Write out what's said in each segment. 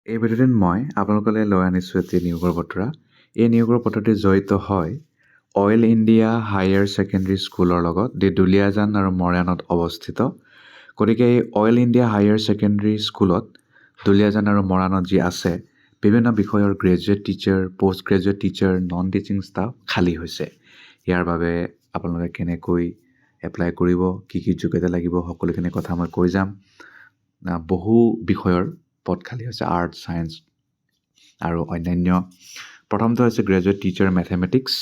এই ভিডিঅ'টোত মই আপোনালোকলৈ লৈ আনিছোঁ এটি নিয়োগৰ বতৰা। এই নিয়োগৰ বতৰাটি জড়িত হয় অইল ইণ্ডিয়া হায়াৰ ছেকেণ্ডেৰী স্কুলৰ লগত দুলীয়াজান আৰু মৰাণত অৱস্থিত। গতিকে এই অইল ইণ্ডিয়া হায়াৰ ছেকেণ্ডেৰী স্কুলত দুলীয়াজান আৰু মৰাণত যি আছে বিভিন্ন বিষয়ৰ graduate teacher, post graduate teacher, non teaching staff খালী হৈছে। ইয়াৰ বাবে আপোনালোকে কেনেকৈ এপ্লাই কৰিব, কি যোগ্যতা লাগিব, সকলোখিনি কথা মই কৈ যাম। বহু বিষয়ৰ পদ খালী হৈছে, আৰ্ট, ছায়েন্স আৰু অন্যান্য। প্ৰথমটো হৈছে গ্ৰেজুৱেট টিচাৰ মেথমেটিক্স।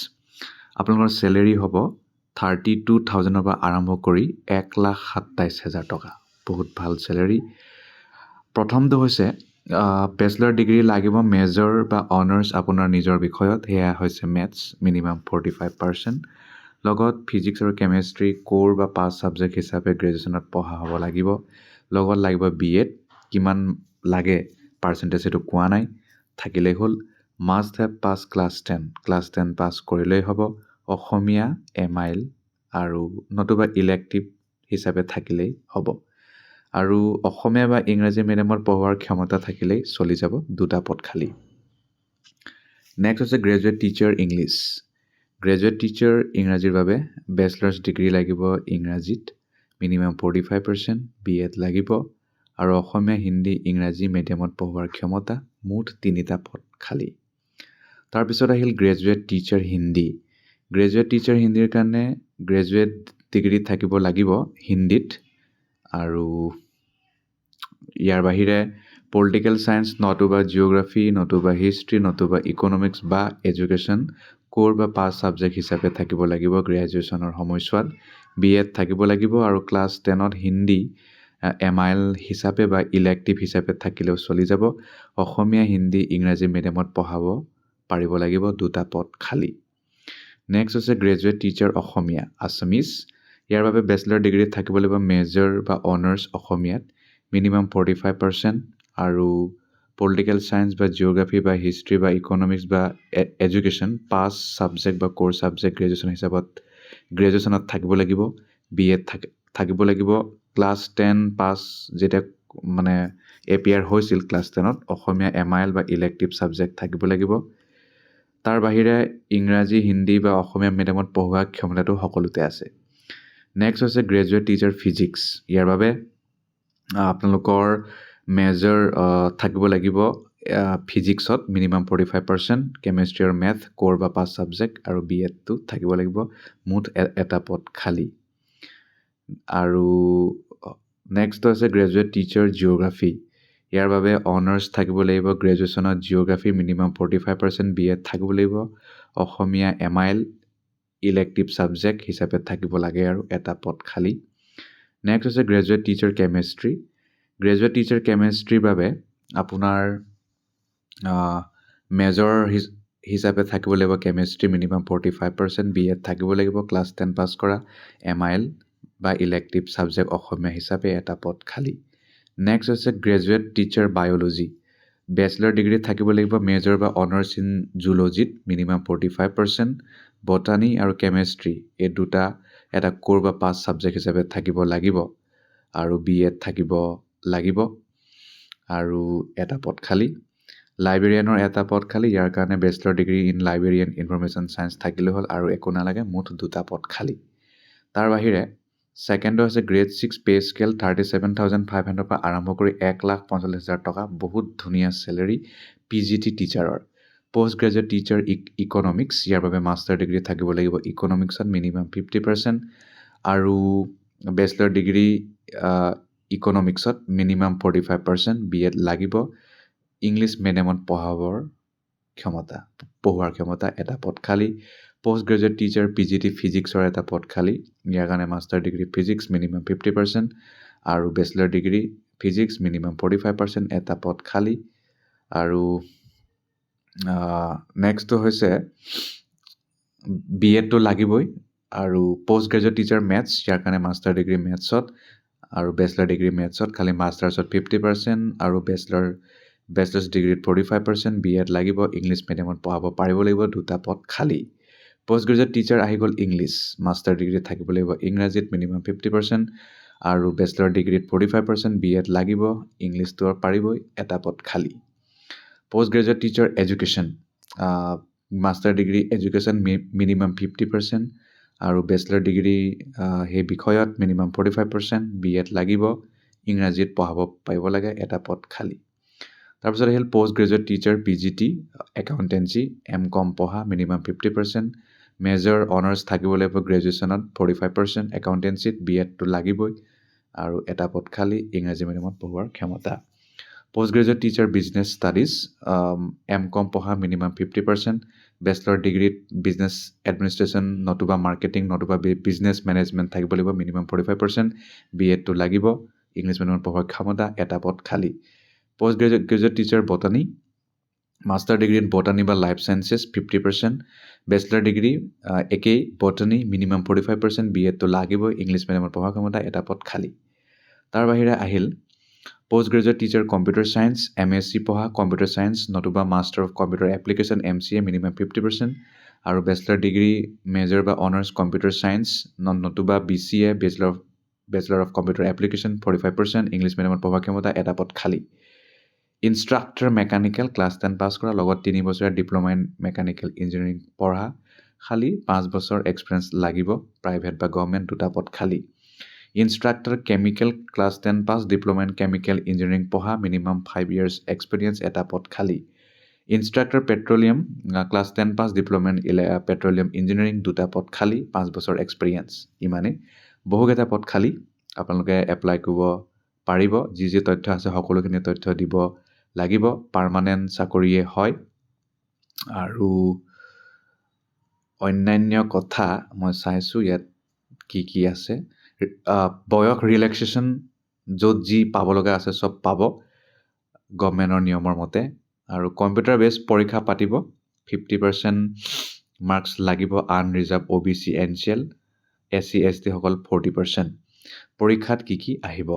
আপোনালোকৰ চেলেৰি হ'ব 32,000 পৰা আৰম্ভ কৰি 1,27,000 টকা। বহুত ভাল চেলেৰি। প্ৰথমটো হৈছে বেচেলৰ ডিগ্ৰী লাগিব, মেজৰ বা অনাৰ্ছ আপোনাৰ নিজৰ বিষয়ত, সেয়া হৈছে মেথছ, মিনিমাম 45%। লগত ফিজিক্স আৰু কেমেষ্ট্ৰি ক'ৰ বা পাছ ছাবজেক্ট হিচাপে গ্ৰেজুৱেশ্যনত পঢ়া হ'ব লাগিব। লগত লাগিব BEd, কিমান লাগে পাৰ্চেণ্টেজ সেইটো কোৱা নাই, থাকিলেই হ'ল। মাষ্ট হেভ পাছ ক্লাছ 10 পাছ কৰিলেই হ'ব। অসমীয়া MIL আৰু নতুবা ইলেক্টিভ হিচাপে থাকিলেই হ'ব। আৰু অসমীয়া বা ইংৰাজী মিডিয়ামত পঢ়োৱাৰ ক্ষমতা থাকিলেই চলি যাব, দুটা পদ খালী। নেক্সট হৈছে graduate teacher English. Graduate teacher ইংৰাজীৰ বাবে বেচলাৰ্ছ ডিগ্ৰী লাগিব ইংৰাজীত, মিনিমাম 45%, BEd লাগিব। আৰু অসমীয়া, হিন্দী, ইংৰাজী মিডিয়ামত পঢ়োৱাৰ ক্ষমতা, মুঠ 3টা পদ খালী। তাৰপিছত আহিল graduate teacher Hindi. Graduate teacher হিন্দীৰ কাৰণে গ্ৰেজুৱেট ডিগ্ৰী থাকিব লাগিব হিন্দীত। আৰু ইয়াৰ বাহিৰে পলিটিকেল ছায়েন্স নতুবা জিঅ'গ্ৰাফী নতুবা হিষ্ট্ৰী নতুবা ইকনমিক্স বা এডুকেশ্যন ক'ৰ বা পাছ ছাবজেক্ট হিচাপে থাকিব লাগিব গ্ৰেজুৱেশ্যনৰ সময়ছোৱাত। BEd থাকিব লাগিব। আৰু ক্লাছ 10ত হিন্দী MIL হিচাপে বা ইলেক্টিভ হিচাপে থাকিলেও চলি যাব। অসমীয়া, হিন্দী, ইংৰাজী মিডিয়ামত পঢ়াব পাৰিব লাগিব, দুটা পদ খালী। নেক্সট হৈছে গ্ৰেজুৱেট টিচাৰ অসমীয়া আছামিজ। ইয়াৰ বাবে বেচেলৰ ডিগ্ৰী থাকিব লাগিব মেজৰ বা অনাৰ্ছ অসমীয়াত, মিনিমাম 45%। আৰু পলিটিকেল ছায়েন্স বা জিঅ'গ্ৰাফী বা হিষ্ট্ৰী বা ইকনমিক্স বা এডুকেশ্যন পাছ ছাবজেক্ট বা ক'ৰ ছাবজেক্ট গ্ৰেজুৱেশ্যনত থাকিব লাগিব। BEd থাকিব লাগিব। ক্লাছ 10 পাছ যেতিয়া মানে এপিয়াৰ হৈছিল ক্লাছ 10ত, অসমীয়া MIL বা ইলেক্টিভ ছাবজেক্ট থাকিব লাগিব। তাৰ বাহিৰে ইংৰাজী, হিন্দী বা অসমীয়া মিডিয়ামত পঢ়োৱা ক্ষমতাটো সকলোতে আছে। নেক্সট হৈছে গ্ৰেজুৱেট টিচাৰ ফিজিক্স। ইয়াৰ বাবে আপোনালোকৰ মেজৰ থাকিব লাগিব ফিজিক্সত, মিনিমাম 45%, কেমেষ্ট্ৰি আৰু মেথ ক'ৰ বা পাছ ছাবজেক্ট, আৰু BEdটো থাকিব লাগিব, মুঠ এটা পদ খালী। আৰু নেক্সট হৈছে গ্ৰেজুৱেট টিচাৰ জিঅ'গ্ৰাফী। ইয়াৰ বাবে অনাৰ্ছ থাকিব লাগিব গ্ৰেজুৱেশ্যনত জিঅ'গ্ৰাফী, মিনিমাম 45%, BEd থাকিব লাগিব। অসমীয়া MIL ইলেক্টিভ ছাবজেক্ট হিচাপে থাকিব লাগে আৰু এটা পদ খালী। নেক্সট হৈছে graduate teacher chemistry. Graduate teacher কেমেষ্ট্ৰিৰ বাবে আপোনাৰ মেজৰ হিচাপে থাকিব লাগিব কেমেষ্ট্ৰি, মিনিমাম 45%, BEd থাকিব লাগিব, ক্লাছ 10 পাছ কৰা, MIL বা ইলেক্টিভ ছাবজেক্ট অসমীয়া হিচাপে এটা পদ খালী। নেক্সট হৈছে graduate teacher biology. Bachelor degree থাকিব লাগিব মেজৰ বা অনাৰ্ছ ইন জুলজিত, মিনিমাম 45%, বটানী আৰু কেমেষ্ট্ৰি এই দুটা এটা ক'ৰ বা পাছ ছাবজেক্ট হিচাপে থাকিব লাগিব। আৰু BEd থাকিব লাগিব, আৰু এটা পদ খালী। লাইব্ৰেৰিয়ানৰ এটা পদ খালী। ইয়াৰ কাৰণে bachelor degree in librarian information science থাকিলে হ'ল, আৰু একো নালাগে, মুঠ দুটা পদ খালী। তাৰ বাহিৰে ছেকেণ্ডটো হৈছে গ্ৰেড 6 পে স্কেল 37,500 পৰা আৰম্ভ কৰি 1,45,000 টকা, বহুত ধুনীয়া চেলেৰি PGT টিচাৰৰ। Post graduate teacher economics. ইয়াৰ বাবে মাষ্টাৰ ডিগ্ৰী থাকিব লাগিব ইকনমিক্সত, মিনিমাম 50%। আৰু বেচেলৰ ডিগ্ৰী ইকনমিক্সত মিনিমাম 45%, BEd লাগিব। ইংলিছ মিডিয়ামত পঢ়োৱাৰ ক্ষমতা এটা পদ খালী। পষ্ট গ্ৰেজুৱেট টিচাৰ PGT ফিজিক্সৰ এটা পদ খালী। ইয়াৰ কাৰণে মাষ্টাৰ ডিগ্ৰী ফিজিক্স, মিনিমাম 50%, আৰু বেচেলৰ ডিগ্ৰী ফিজিক্স, মিনিমাম 45%, এটা পদ খালী। আৰু নেক্সটটো হৈছে BEdটো লাগিবই। আৰু পষ্ট গ্ৰেজুৱেট টিচাৰ মেথছ। ইয়াৰ কাৰণে মাষ্টাৰ ডিগ্ৰী মেথছত আৰু বেচেলৰ ডিগ্ৰী মেথছত, খালী মাষ্টাৰ্ছত 50% আৰু বেচলাৰ্ছ ডিগ্ৰীত 45%, BEd লাগিব। ইংলিছ মিডিয়ামত পঢ়াব পাৰিব লাগিব, দুটা পদ খালী। পষ্ট গ্ৰেজুৱেট টিচাৰ আহি গ'ল ইংলিছ। মাষ্টাৰ ডিগ্ৰী থাকিব লাগিব ইংৰাজীত, মিনিমাম 50%, আৰু বেচেলৰ ডিগ্ৰীত 45%, BEd লাগিব। ইংলিছটো পাৰিবই, এটা পদ খালী। Post graduate teacher education master degree education minimum 50% আৰু বেচলাৰ ডিগ্ৰী সেই বিষয়ত মিনিমাম 45%, BEd লাগিব, ইংৰাজীত পঢ়াব পাৰিব লাগে, এটা পদ খালী। তাৰপিছত আহিল post graduate teacher PGT accountancy M.Com পঢ়া মিনিমাম 50%, মেজৰ অনাৰ্ছ থাকিব লাগিব গ্ৰেজুৱেশ্যনত 45%, একাউণ্টেঞ্চিত BEdটো লাগিবই আৰু এটা পদ খালী, ইংৰাজী মিডিয়ামত পঢ়োৱাৰ ক্ষমতা। Post graduate teacher business studies M.Com পঢ়া মিনিমাম 50%, বেচলাৰ ডিগ্ৰীত বিজনেছ এডমিনিষ্ট্ৰেশ্যন নতুবা মাৰ্কেটিং নতুবা বিজনেছ মেনেজমেণ্ট থাকিব লাগিব মিনিমাম 45%, BEdটো লাগিব, ইংলিছ মিডিয়ামত পঢ়োৱাৰ ক্ষমতা, এটা পদ খালী। Post graduate teacher botany master ডিগ্ৰীত বটানী বা লাইফ চায়েন্সেছ 50%, বেচলাৰ ডিগ্ৰী একেই বটানী মিনিমাম 45%, BEdটো লাগিবই, ইংলিছ মিডিয়ামত পঢ়াৰ ক্ষমতা, এটা পদ খালী। তাৰ বাহিৰে আহিল post graduate teacher computer science MSc পঢ়া কম্পিউটাৰ ছায়েন্স নতুবা master of computer application MCA minimum 50%, আৰু বেচলাৰ ডিগ্ৰী মেজৰ বা অনাৰ্ছ কম্পিউটাৰ ছায়েন্স নতুবা BCA bachelor of computer application 45%, English মিডিয়ামত পঢ়াৰ ক্ষমতা, এটা পদ খালী। ইনষ্ট্ৰাক্টৰ মেকানিকেল ক্লাছ 10 পাছ কৰা লগত 3 বছৰীয়া ডিপ্ল'মা ইন মেকানিকেল ইঞ্জিনিয়াৰিং পঢ়া খালী, 5 বছৰ এক্সপিৰিয়েঞ্চ লাগিব, প্ৰাইভেট বা গভৰ্ণমেণ্ট, দুটা পদ খালী। Instructor chemical class 10 pass diploma in chemical engineering পঢ়া মিনিমাম 5 years এক্সপিৰিয়েঞ্চ, এটা পদ খালী। Instructor petroleum class 10 pass diploma in petroleum engineering, দুটা পদ খালী, 5 বছৰ এক্সপিৰিয়েঞ্চ। ইমানেই, বহুকেইটা পদ খালী, আপোনালোকে এপ্লাই কৰিব পাৰিব। যি তথ্য আছে সকলোখিনি তথ্য দিব লাগিব, পাৰ্মানেণ্ট চাকৰিয়ে হয়। আৰু অন্যান্য কথা মই চাইছোঁ ইয়াত কি আছে, বয়স ৰিলেক্সেশ্যন য'ত যি পাব লগা আছে চব পাব গভৰ্ণমেণ্টৰ নিয়মৰ মতে, আৰু কম্পিউটাৰ বেছ পৰীক্ষা পাতিব, 50% মাৰ্কছ লাগিব, unreserved OBC NCL SC ST সকল 40%। পৰীক্ষাত কি আহিব,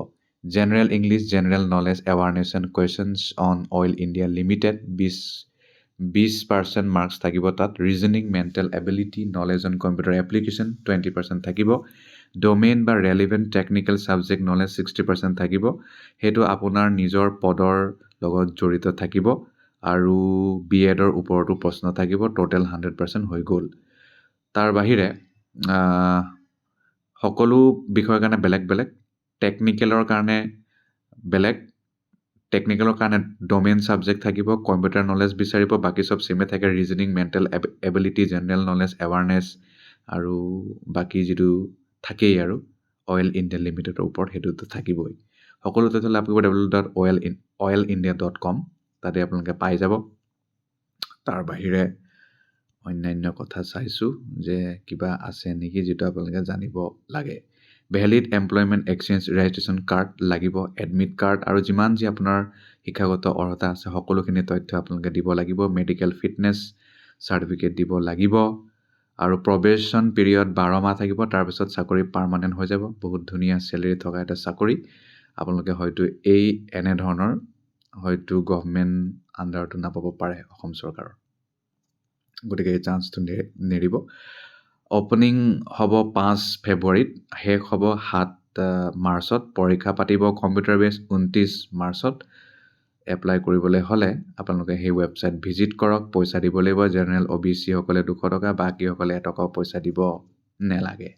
general English general knowledge awareness and questions on oil India limited 20% marks থাকিব তাত, reasoning mental ability knowledge on computer application 20% থাকিব, ডমেইন বা ৰেলিভেণ্ট টেকনিকেল ছাবজেক্ট নলেজ 60% থাকিব, সেইটো আপোনাৰ নিজৰ পদৰ লগত জড়িত থাকিব, আৰু BEdৰ ওপৰতো প্ৰশ্ন থাকিব, টোটেল 100% হৈ গ'ল। তাৰ বাহিৰে সকলো বিষয়ৰ কাৰণে বেলেগ বেলেগ, টেকনিকেলৰ কাৰণে বেলেগ, টেকনিকেলৰ কাৰণে ডমেইন ছাবজেক্ট থাকিব, কম্পিউটাৰ নলেজ বিচাৰিব, বাকী চব চেমে থাকে, reasoning mental ability general knowledge awareness আৰু বাকী যিটো থাকেই আৰু অইল ইণ্ডিয়া লিমিটেডৰ ওপৰত সেইটোতো থাকিবই। সকলো তথ্য লাভ কৰিব www.oilindia.com, তাতে আপোনালোকে পাই যাব। তাৰ বাহিৰে অন্যান্য কথা চাইছোঁ যে কিবা আছে নেকি যিটো আপোনালোকে জানিব লাগে। Valid employment exchange registration card লাগিব, এডমিট কাৰ্ড আৰু যিমান যি আপোনাৰ শিক্ষাগত অৰ্হতা আছে সকলোখিনি তথ্য আপোনালোকে দিব লাগিব, মেডিকেল ফিটনেছ চাৰ্টিফিকেট দিব লাগিব, আৰু প্ৰবেশ্যন পিৰিয়ড 12 মাহ থাকিব, তাৰপিছত চাকৰি পাৰ্মানেণ্ট হৈ যাব, বহুত ধুনীয়া চেলেৰি থকা এটা চাকৰি। আপোনালোকে হয়তো এনেধৰণৰ হয়তো গভৰ্ণমেণ্ট আণ্ডাৰতো নাপাব পাৰে অসম চৰকাৰৰ, গতিকে এই চান্সটো নেৰিব। অপেনিং হ'ব 5 ফেব্ৰুৱাৰীত, শেষ হ'ব 7 মাৰ্চত, পৰীক্ষা পাতিব কম্পিউটাৰ বেছ 29 মাৰ্চত। এপ্লাই কৰিবলৈ হ'লে আপোনালোকে সেই ৱেবছাইট ভিজিট কৰক, পইচা দিব লাগিব, জেনেৰেল OBC সকলে 200 টকা, বাকীসকলে 1 টকাও পইচা দিব নেলাগে।